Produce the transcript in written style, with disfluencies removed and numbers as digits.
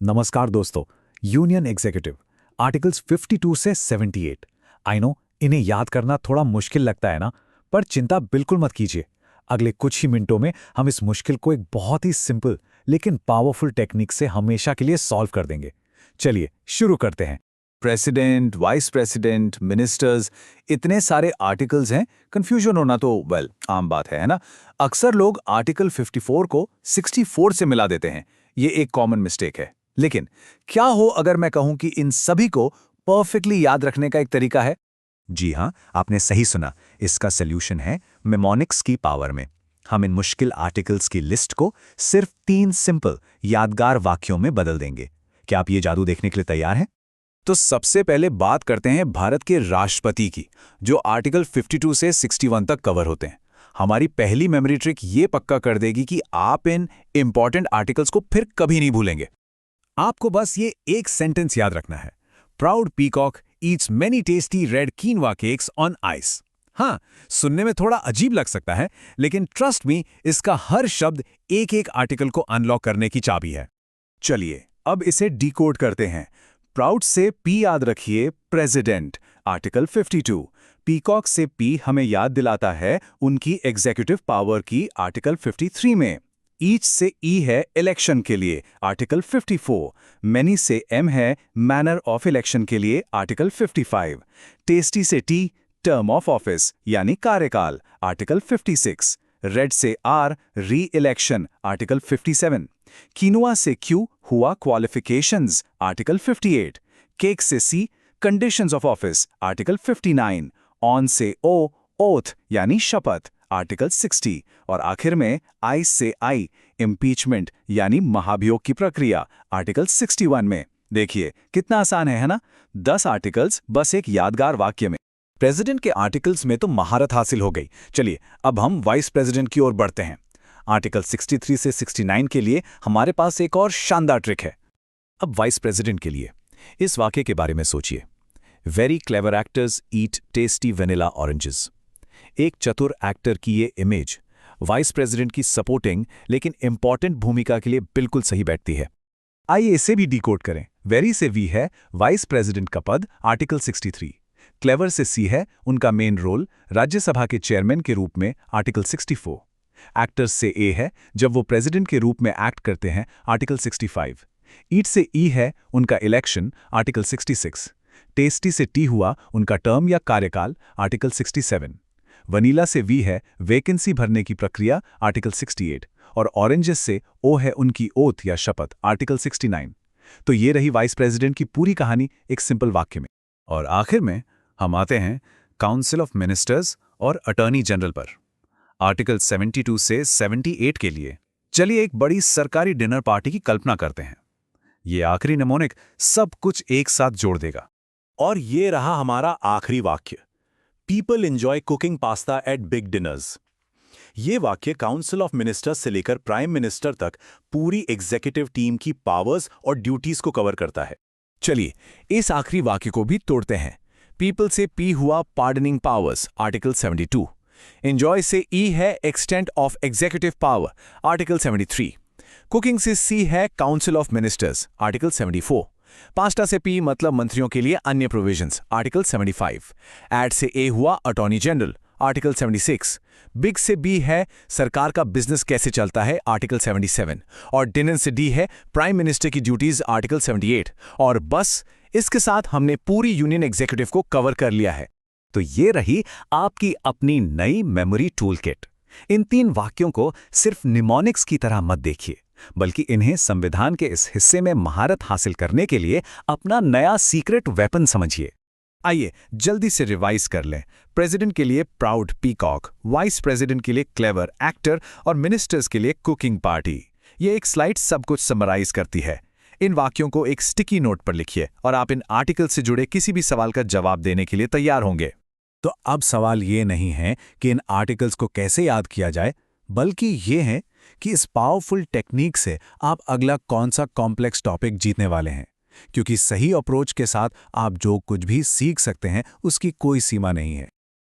नमस्कार दोस्तों। Union executive articles 52 से 78। आई नो इन्हें याद करना थोड़ा मुश्किल लगता है ना, पर चिंता बिल्कुल मत कीजिए। अगले कुछ ही मिनटों में हम इस मुश्किल को एक बहुत ही सिंपल लेकिन पावरफुल टेक्निक से हमेशा के लिए सॉल्व कर देंगे। चलिए शुरू करते हैं। प्रेसिडेंट, वाइस प्रेसिडेंट, मिनिस्टर्स, इतने सारे आर्टिकल्स हैं, कंफ्यूजन होना तो आम बात है ना। अक्सर लोग आर्टिकल 54 को 64 से मिला देते हैं। ये एक कॉमन मिस्टेक है। लेकिन क्या हो अगर मैं कहूं कि इन सभी को परफेक्टली याद रखने का एक तरीका है? जी हाँ, आपने सही सुना। इसका सल्यूशन है मेमोनिक्स की पावर में। हम इन मुश्किल आर्टिकल्स की लिस्ट को सिर्फ 3 सिंपल यादगार वाक्यों में बदल देंगे। क्या आप ये जादू देखने के लिए तैयार हैं? तो सबसे पहले बात करते हैं भारत के राष्ट्रपति की, जो आर्टिकल 52 से 61 तक कवर होते हैं। हमारी पहली मेमोरी ट्रिक ये पक्का कर देगी कि आप इन इंपॉर्टेंट आर्टिकल्स को फिर कभी नहीं भूलेंगे। आपको बस ये एक सेंटेंस याद रखना है। Proud peacock eats many tasty red quinoa cakes on ice. हाँ, सुनने में थोड़ा अजीब लग सकता है, लेकिन ट्रस्ट मी, इसका हर शब्द एक एक आर्टिकल को अनलॉक करने की चाबी है। चलिए अब इसे डिकोड करते हैं। प्राउड से पी याद रखिए प्रेसिडेंट, आर्टिकल 52। पीकॉक से पी हमें याद दिलाता है उनकी एग्जीक्यूटिव पावर की, आर्टिकल 53 में। ईच से ई है इलेक्शन के लिए, आर्टिकल 54। मैनी से एम है मैनर ऑफ इलेक्शन के लिए, आर्टिकल 55। टेस्टी से टी टर्म ऑफ ऑफिस यानी कार्यकाल, आर्टिकल 56। रेड से R re election, article 57। Quinoa से क्यू हुआ क्वालिफिकेशंस, आर्टिकल 58। केक से C conditions of office, article 59। On से ओ ओथ यानी शपथ, आर्टिकल 60। और आखिर में आई से आई इम्पीचमेंट यानी महाभियोग की प्रक्रिया, आर्टिकल 61 में। देखिए कितना आसान है ना? 10 आर्टिकल्स बस एक यादगार वाक्य में। प्रेसिडेंट के आर्टिकल्स में तो महारत हासिल हो गई। चलिए अब हम वाइस प्रेसिडेंट की ओर बढ़ते हैं। आर्टिकल 63 से 69 के लिए हमारे पास एक और शानदार ट्रिक है। अब वाइस प्रेसिडेंट के लिए इस वाक्य के बारे में सोचिए। वेरी क्लेवर एक्टर्स ईट टेस्टी वेनिला ऑरेंजेस। एक चतुर एक्टर की ये इमेज वाइस प्रेसिडेंट की सपोर्टिंग लेकिन इंपॉर्टेंट भूमिका के लिए बिल्कुल सही बैठती है। आइए इसे भी डिकोड करें। वेरी से वी है वाइस प्रेसिडेंट का पद, आर्टिकल 63। क्लेवर से सी है उनका मेन रोल, राज्यसभा के चेयरमैन के रूप में, आर्टिकल 64। एक्टर्स से ए है जब वो प्रेसिडेंट के रूप में एक्ट करते हैं, आर्टिकल 65। ईट से ई है उनका इलेक्शन, आर्टिकल 66। टेस्टी से टी हुआ उनका टर्म या कार्यकाल, आर्टिकल 67। वनीला से वी है वैकेंसी भरने की प्रक्रिया, आर्टिकल 68। और ऑरेंजेस से ओ है उनकी ओथ या शपथ, आर्टिकल 69। तो ये रही वाइस प्रेसिडेंट की पूरी कहानी एक सिंपल वाक्य में। और आखिर में हम आते हैं काउंसिल ऑफ मिनिस्टर्स और अटॉर्नी जनरल पर, आर्टिकल 72 से 78 के लिए। चलिए एक बड़ी सरकारी डिनर पार्टी की कल्पना करते हैं। ये आखिरी निमोनिक सब कुछ एक साथ जोड़ देगा। और ये रहा हमारा आखिरी वाक्य, people enjoy cooking pasta at big dinners. ये वाक्य काउंसिल ऑफ मिनिस्टर्स से लेकर प्राइम मिनिस्टर तक पूरी एग्जीक्यूटिव टीम की पावर्स और ड्यूटीज को कवर करता है। चलिए इस आखिरी वाक्य को भी तोड़ते हैं। पीपल से पी हुआ पार्डनिंग पावर्स, आर्टिकल 72। एंजॉय से ई है extent of executive power, article 73। Cooking से सी है council of ministers, article 74। Pasta से पी मतलब मंत्रियों के लिए अन्य प्रोविजंस, आर्टिकल 75। एड से ए हुआ अटॉर्नी जनरल, आर्टिकल 76। बिग से बी है सरकार का बिजनेस कैसे चलता है, आर्टिकल 77। और डिनर से डी है प्राइम मिनिस्टर की ड्यूटीज, आर्टिकल 78। और बस इसके साथ हमने पूरी यूनियन एग्जीक्यूटिव को कवर कर लिया है। तो ये रही आपकी अपनी नई मेमोरी टूल किट। इन 3 वाक्यों को सिर्फ निमोनिक्स की तरह मत देखिए, बल्कि इन्हें संविधान के इस हिस्से में महारत हासिल करने के लिए अपना नया सीक्रेट वेपन समझिए। आइए जल्दी से रिवाइज कर लें। प्रेसिडेंट के लिए प्राउड पीकॉक, वाइस प्रेसिडेंट के लिए क्लेवर एक्टर और मिनिस्टर्स के लिए कुकिंग पार्टी। ये एक स्लाइड सब कुछ समराइज करती है। इन वाक्यों को एक स्टिकी नोट पर लिखिए और आप इन आर्टिकल से जुड़े किसी भी सवाल का जवाब देने के लिए तैयार होंगे। तो अब सवाल ये नहीं है कि इन आर्टिकल्स को कैसे याद किया जाए, बल्कि ये है कि इस पावरफुल टेक्निक से आप अगला कौन सा कॉम्प्लेक्स टॉपिक जीतने वाले हैं। क्योंकि सही अप्रोच के साथ आप जो कुछ भी सीख सकते हैं उसकी कोई सीमा नहीं है।